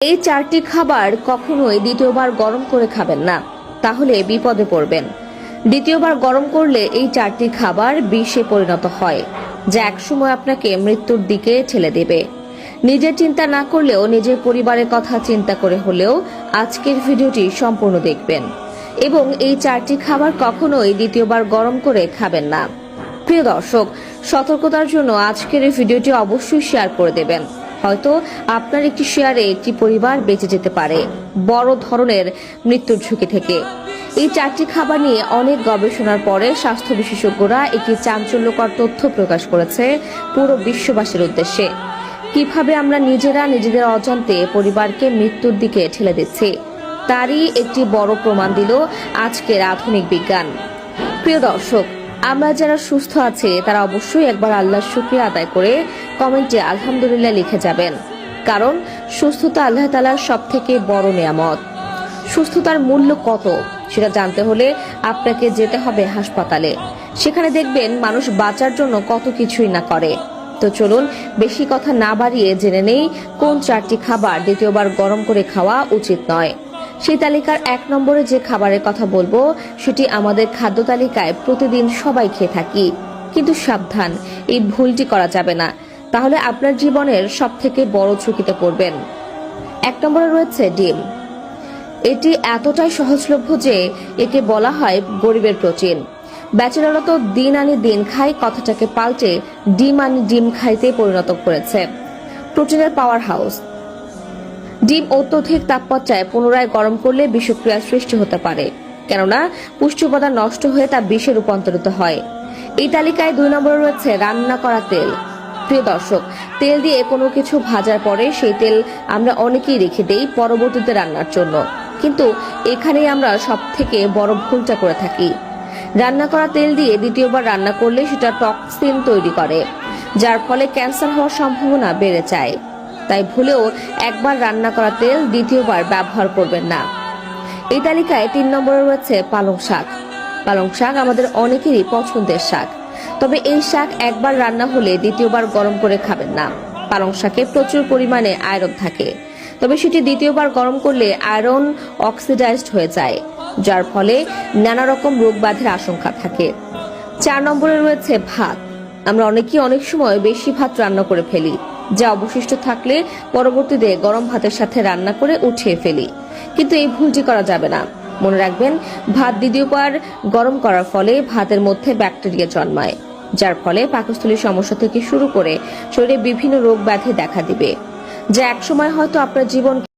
এই চারটি খাবার কখনোই দ্বিতীয়বার গরম করে খাবেন না, তাহলে বিপদে পড়বেন। দ্বিতীয়বার গরম করলে এই চারটি খাবার বিষে পরিণত হয়, যা একসময় আপনাকে মৃত্যুর দিকে ঠেলে দেবে। নিজের চিন্তা না করলেও নিজের পরিবারের কথা চিন্তা করে হলেও আজকের ভিডিওটি সম্পূর্ণ দেখবেন এবং এই চারটি খাবার কখনোই দ্বিতীয়বার গরম করে খাবেন না। প্রিয় দর্শক, সতর্কতার জন্য আজকের এই ভিডিওটি অবশ্যই শেয়ার করে দেবেন। হয়তো আপনার একটি শেয়ারে একটি পরিবার বেঁচে যেতে পারে বড় ধরনের মৃত্যুর ঝুঁকি থেকে। এই চারটি খাবার নিয়ে অনেক গবেষণার পরে স্বাস্থ্য বিশেষজ্ঞরা একটি চাঞ্চল্যকর তথ্য প্রকাশ করেছে পুরো বিশ্ববাসীর উদ্দেশ্যে। কিভাবে আমরা নিজেরা নিজেদের অজান্তে পরিবারকে মৃত্যুর দিকে ঠেলে দিচ্ছি, তারই একটি বড় প্রমাণ দিল আজকের আধুনিক বিজ্ঞান। প্রিয় দর্শক, আমরা যারা সুস্থ আছে তারা অবশ্যই একবার আল্লাহর শুকরিয়া আদায় করে কমেন্টে আলহামদুলিল্লাহ লিখে যাবেন, কারণ সুস্থতা আল্লাহ তাআলার সবথেকে বড় নিয়ামত। সুস্থতার মূল্য কত সেটা জানতে হলে আপনাকে যেতে হবে হাসপাতালে। সেখানে দেখবেন মানুষ বাঁচার জন্য কত কিছুই না করে। তো চলুন বেশি কথা না বাড়িয়ে জেনে নেই কোন চারটি খাবার দ্বিতীয়বার গরম করে খাওয়া উচিত নয়। সেই তালিকার 1 নম্বরে যে খাবারের কথা বলবো সেটি আমাদের খাদ্য তালিকায় প্রতিদিন সবাই খেয়ে থাকি, কিন্তু সাবধান, এই ভুলটি করা যাবে না, তাহলে আপনার জীবনের সবথেকে বড় ঝুঁকিতে পড়বেন। 1 নম্বরে রয়েছে ডিম। এটি এতটাই সহজলভ্য যে একে বলা হয় গরিবের প্রোটিন। ব্যাচেলররা তো দিন আনি দিন খাই কথাটাকে পাল্টে ডিম আনি ডিম খাইতে পরিণত করেছে। প্রোটিনের পাওয়ার হাউস। ডিম অত্যধিক তাপমাত্রায় পুনরায় গরম করলে বিষক্রিয়ার সৃষ্টি হতে পারে, কেননা পুষ্টি উপাদান নষ্ট হয়ে তা বিষে রূপান্তরিত হয়। এই তালিকায় 2 নম্বরে রয়েছে রান্না করা তেল। প্রিয় দর্শক, তেল দিয়ে কোনো কিছু ভাজার পরে সেই তেল আমরা অনেকেই রেখে দেই পরবর্তীতে রান্নার জন্য, কিন্তু এখানেই আমরা সব থেকে বড় ভুলটা করে থাকি। রান্না করা তেল দিয়ে দ্বিতীয়বার রান্না করলে সেটা টক্সিন তৈরি করে, যার ফলে ক্যান্সার হওয়ার সম্ভাবনা বেড়ে যায়। তাই ভুলেও একবার রান্না করা তেল দ্বিতীয়বার ব্যবহার করবেন না। এই তালিকায় 3 নম্বরে রয়েছে পালং শাক। পালং শাক আমাদের অনেকেরই পছন্দের শাক, তবে এই শাক একবার রান্না হলে দ্বিতীয়বার গরম করে খাবেন না। পালং শাকে প্রচুর পরিমাণে আয়রন থাকে, তবে সেটি দ্বিতীয়বার গরম করলে আয়রন অক্সিডাইজড হয়ে যায়, যার ফলে নানা রকম রোগ ব্যাধির আশঙ্কা থাকে। 4 নম্বরে রয়েছে ভাত। আমরা অনেকেই অনেক সময় বেশি ভাত রান্না করে ফেলি, যা অবশিষ্ট থাকলে পরবর্তীতে গরম ভাতের সাথে রান্না করে উঠিয়ে ফেলি, কিন্তু এই ভুলটি করা যাবে না। মনে রাখবেন, ভাত দ্বিতীয়বার গরম করার ফলে ভাতের মধ্যে ব্যাকটেরিয়া জন্মায়, যার ফলে পাকস্থলীর সমস্যা থেকে শুরু করে শরীরে বিভিন্ন রোগ ব্যাধি দেখা দিবে, যা একসময় হয়তো আপনার জীবন